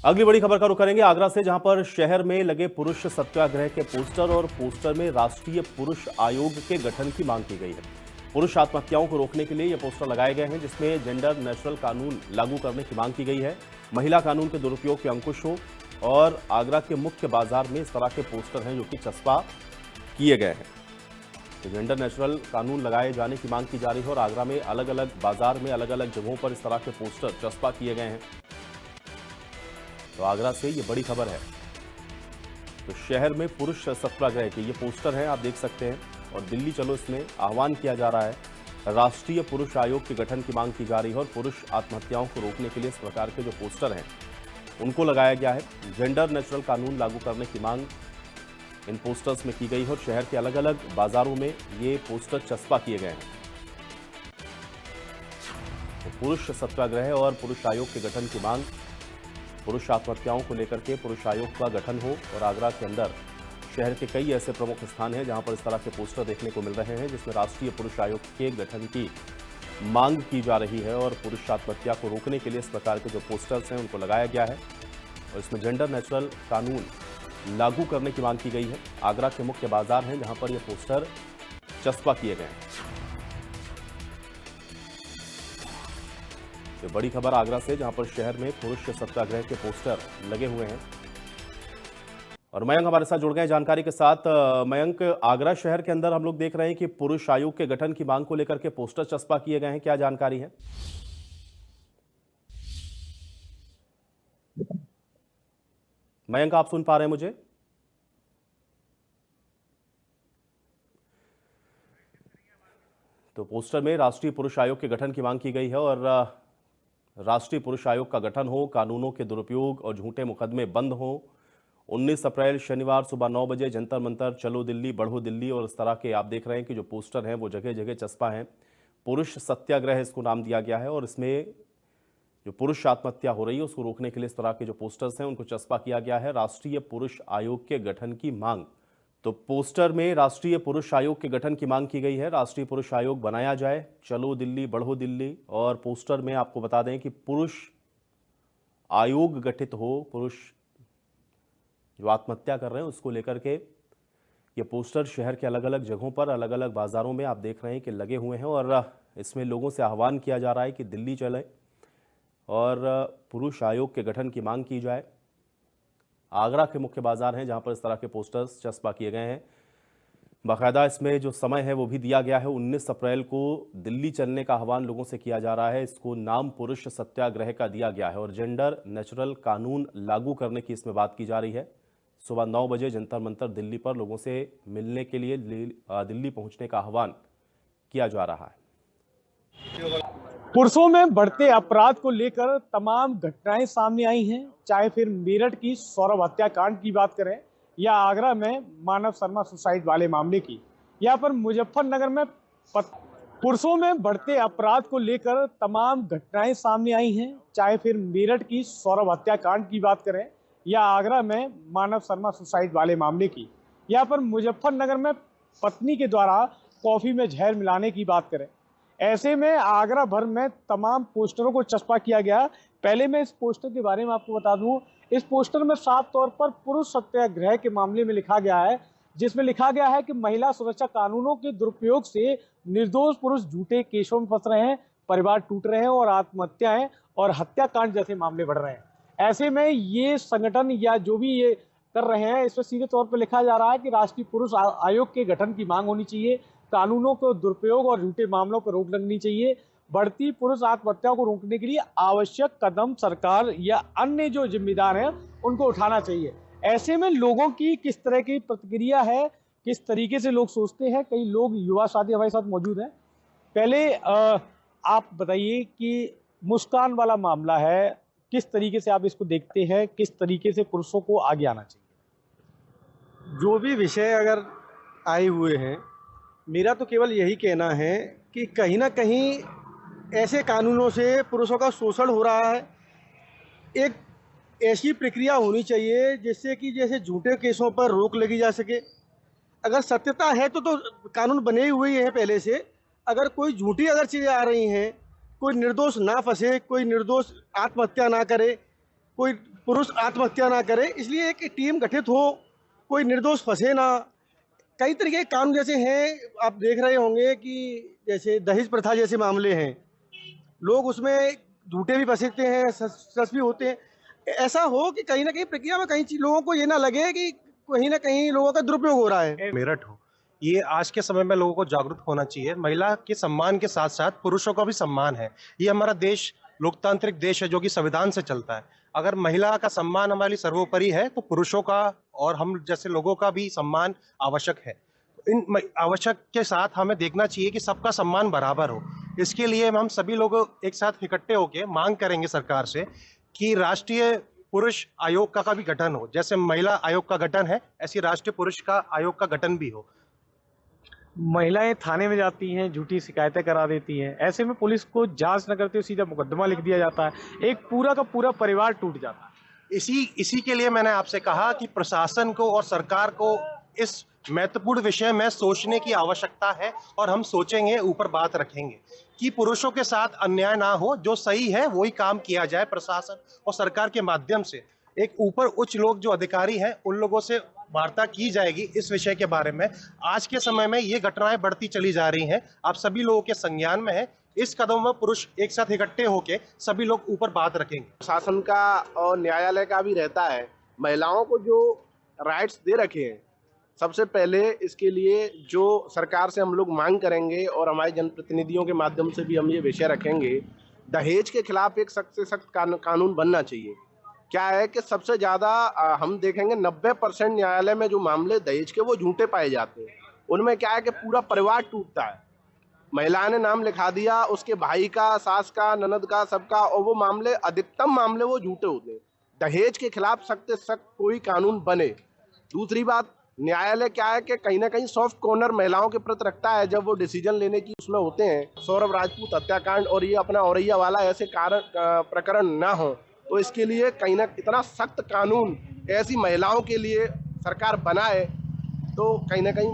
अगली बड़ी खबर का रुख करेंगे आगरा से, जहां पर शहर में लगे पुरुष सत्याग्रह के पोस्टर और पोस्टर में राष्ट्रीय पुरुष आयोग के गठन की मांग की गई है। पुरुष आत्महत्याओं को रोकने के लिए ये पोस्टर लगाए गए हैं, जिसमें जेंडर नेचुरल कानून लागू करने की मांग की गई है। महिला कानून के दुरुपयोग पे अंकुश हो, और आगरा के मुख्य बाजार में इस तरह के पोस्टर हैं जो कि चस्पा किए गए हैं। तो जेंडर नेचुरल कानून लगाए जाने की मांग की जा रही है और आगरा में अलग अलग बाजार में अलग अलग जगहों पर इस तरह के पोस्टर चस्पा किए गए हैं। तो आगरा से ये बड़ी खबर है। तो शहर में पुरुष सत्याग्रह के ये पोस्टर हैं, आप देख सकते हैं। और दिल्ली चलो इसमें आह्वान किया जा रहा है। राष्ट्रीय पुरुष आयोग के गठन की मांग की जा रही है और पुरुष आत्महत्याओं को रोकने के लिए इस प्रकार के जो पोस्टर हैं उनको लगाया गया है। जेंडर नेचुरल कानून लागू करने की मांग इन पोस्टर्स में की गई है और शहर के अलग अलग बाजारों में ये पोस्टर चस्पा किए गए हैं। तो पुरुष सत्याग्रह और पुरुष आयोग के गठन की मांग, पुरुष आत्महत्याओं को लेकर के पुरुष आयोग का गठन हो। और आगरा के अंदर शहर के कई ऐसे प्रमुख स्थान हैं जहां पर इस तरह के पोस्टर देखने को मिल रहे हैं, जिसमें राष्ट्रीय पुरुष आयोग के गठन की मांग की जा रही है और पुरुष आत्महत्या को रोकने के लिए इस प्रकार के जो पोस्टर्स हैं उनको लगाया गया है। और इसमें जेंडर नेचुरल कानून लागू करने की मांग की गई है। आगरा के मुख्य बाजार हैं जहां पर ये पोस्टर चस्पा किए गए हैं। ये बड़ी खबर आगरा से, जहां पर शहर में पुरुष सत्याग्रह के पोस्टर लगे हुए हैं। और मयंक हमारे साथ जुड़ गए जानकारी के साथ। मयंक, आगरा शहर के अंदर हम लोग देख रहे हैं कि पुरुष आयोग के गठन की मांग को लेकर के पोस्टर चस्पा किए गए हैं, क्या जानकारी है? मयंक, आप सुन पा रहे हैं मुझे? तो पोस्टर में राष्ट्रीय पुरुष आयोग के गठन की मांग की गई है और राष्ट्रीय पुरुष आयोग का गठन हो, कानूनों के दुरुपयोग और झूठे मुकदमे बंद हो। 19 अप्रैल शनिवार सुबह 9 बजे जंतर मंतर, चलो दिल्ली बढ़ो दिल्ली, और इस तरह के आप देख रहे हैं कि जो पोस्टर हैं वो जगह जगह चस्पा हैं। पुरुष सत्याग्रह इसको नाम दिया गया है और इसमें जो पुरुष आत्महत्या हो रही है उसको रोकने के लिए इस तरह के जो पोस्टर्स हैं उनको चस्पा किया गया है। राष्ट्रीय पुरुष आयोग के गठन की मांग, तो पोस्टर में राष्ट्रीय पुरुष आयोग के गठन की मांग की गई है। राष्ट्रीय पुरुष आयोग बनाया जाए, चलो दिल्ली बढ़ो दिल्ली। और पोस्टर में आपको बता दें कि पुरुष आयोग गठित हो, पुरुष जो आत्महत्या कर रहे हैं उसको लेकर के ये पोस्टर शहर के अलग अलग जगहों पर, अलग अलग बाजारों में आप देख रहे हैं कि लगे हुए हैं। और इसमें लोगों से आह्वान किया जा रहा है कि दिल्ली चले और पुरुष आयोग के गठन की मांग की जाए। आगरा के मुख्य बाजार हैं जहां पर इस तरह के पोस्टर्स चस्पा किए गए हैं। बाकायदा इसमें जो समय है वो भी दिया गया है, 19 अप्रैल को दिल्ली चलने का आह्वान लोगों से किया जा रहा है। इसको नाम पुरुष सत्याग्रह का दिया गया है और जेंडर नेचुरल कानून लागू करने की इसमें बात की जा रही है। सुबह 9 बजे जंतर मंतर दिल्ली पर लोगों से मिलने के लिए दिल्ली पहुंचने का आह्वान किया जा रहा है। पुरुषों में बढ़ते अपराध को लेकर तमाम घटनाएं सामने आई हैं, चाहे फिर मेरठ की सौरभ हत्याकांड की बात करें या आगरा में मानव शर्मा सुसाइड वाले मामले की, या फिर मुजफ्फरनगर में पुरुषों में बढ़ते अपराध को लेकर तमाम घटनाएं सामने आई हैं, चाहे फिर मेरठ की सौरभ हत्याकांड की बात करें या आगरा में मानव शर्मा सुसाइड वाले मामले की, या फिर मुजफ्फरनगर में पत्नी के द्वारा कॉफी में जहर मिलाने की बात करें। ऐसे में आगरा भर में तमाम पोस्टरों को चस्पा किया गया। पहले मैं इस पोस्टर के बारे में आपको बता दूं, इस पोस्टर में साफ तौर पर पुरुष सत्याग्रह के मामले में लिखा गया है, जिसमें लिखा गया है कि महिला सुरक्षा कानूनों के दुरुपयोग से निर्दोष पुरुष झूठे केसों में फंस रहे हैं, परिवार टूट रहे हैं और आत्महत्याएं और हत्याकांड जैसे मामले बढ़ रहे हैं। ऐसे में ये संगठन या जो भी ये कर रहे हैं, इसमें सीधे तौर पर लिखा जा रहा है कि राष्ट्रीय पुरुष आयोग के गठन की मांग होनी चाहिए, कानूनों को दुरुपयोग और झूठे मामलों पर रोक लगनी चाहिए, बढ़ती पुरुष आत्महत्या को रोकने के लिए आवश्यक कदम सरकार या अन्य जो जिम्मेदार हैं उनको उठाना चाहिए। ऐसे में लोगों की किस तरह की प्रतिक्रिया है, किस तरीके से लोग सोचते हैं, कई लोग युवा साथी हमारे साथ मौजूद हैं। पहले आप बताइए कि मुस्कान वाला मामला है, किस तरीके से आप इसको देखते हैं, किस तरीके से पुरुषों को आगे आना चाहिए? जो भी विषय अगर आए हुए हैं, मेरा तो केवल यही कहना है कि कहीं ना कहीं ऐसे कानूनों से पुरुषों का शोषण हो रहा है। एक ऐसी प्रक्रिया होनी चाहिए जिससे कि जैसे झूठे केसों पर रोक लगी जा सके। अगर सत्यता है तो कानून बने हुए ही हैं पहले से। अगर कोई झूठी अगर चीज़ें आ रही हैं, कोई निर्दोष ना फंसे, कोई निर्दोष आत्महत्या ना करे, कोई पुरुष आत्महत्या ना करे, इसलिए एक टीम गठित हो, कोई निर्दोष फंसे ना। कई तरीके के कानून जैसे हैं, आप देख रहे होंगे कि जैसे दहेज प्रथा जैसे मामले हैं, लोग उसमें झूठे भी फंसते हैं, सच भी होते हैं। ऐसा हो कि कहीं ना कहीं प्रक्रिया में कहीं लोगों को ये ना लगे कि कहीं ना कहीं लोगों का दुरुपयोग हो रहा है। मेरठ हो, ये आज के समय में लोगों को जागरूक होना चाहिए। महिला के सम्मान के साथ साथ पुरुषों का भी सम्मान है। ये हमारा देश लोकतांत्रिक देश है जो कि संविधान से चलता है। अगर महिला का सम्मान हमारे लिए सर्वोपरि है तो पुरुषों का और हम जैसे लोगों का भी सम्मान आवश्यक है। इन आवश्यक के साथ हमें देखना चाहिए कि सबका सम्मान बराबर हो। इसके लिए हम सभी लोग एक साथ इकट्ठे होकर मांग करेंगे सरकार से कि राष्ट्रीय पुरुष आयोग का भी गठन हो। जैसे महिला आयोग का गठन है, ऐसी राष्ट्रीय पुरुष का आयोग का गठन भी हो। महिलाएं थाने में जाती हैं, झूठी शिकायतें करा देती हैं, ऐसे में पुलिस को जांच न करते हुए सीधा मुकदमा लिख दिया जाता है, एक पूरा का पूरा परिवार टूट जाता है। इसी के लिए मैंने आपसे कहा कि प्रशासन को और सरकार को इस महत्वपूर्ण विषय में सोचने की आवश्यकता है और हम सोचेंगे, ऊपर बात रखेंगे कि पुरुषों के साथ अन्याय ना हो, जो सही है वही काम किया जाए। प्रशासन और सरकार के माध्यम से एक ऊपर उच्च लोग जो अधिकारी हैं उन लोगों से वार्ता की जाएगी इस विषय के बारे में। आज के समय में ये घटनाएं बढ़ती चली जा रही हैं, आप सभी लोगों के संज्ञान में है। इस कदम में पुरुष एक साथ इकट्ठे होके सभी लोग ऊपर बात रखेंगे। शासन का और न्यायालय का भी रहता है, महिलाओं को जो राइट्स दे रखे हैं, सबसे पहले इसके लिए जो सरकार से हम लोग मांग करेंगे और हमारे जनप्रतिनिधियों के माध्यम से भी हम ये विषय रखेंगे, दहेज के खिलाफ एक सख्त से सख्त कानून बनना चाहिए। क्या है कि सबसे ज़्यादा हम देखेंगे 90% न्यायालय में जो मामले दहेज के वो झूठे पाए जाते हैं। उनमें क्या है कि पूरा परिवार टूटता है, महिला ने नाम लिखा दिया, उसके भाई का, सास का, ननद का, सबका, और वो मामले अधिकतम मामले वो झूठे होते हैं। दहेज के खिलाफ सख्त से सख्त कोई कानून बने। दूसरी बात, न्यायालय क्या है कि कहीं ना कहीं सॉफ्ट कॉर्नर महिलाओं के प्रति रखता है जब वो डिसीजन लेने की उसमें होते हैं। सौरभ राजपूत हत्याकांड और ये अपना औरैया वाला ऐसे प्रकरण ना हो, तो इसके लिए कहीं ना इतना सख्त कानून ऐसी महिलाओं के लिए सरकार बनाए तो कहीं ना कहीं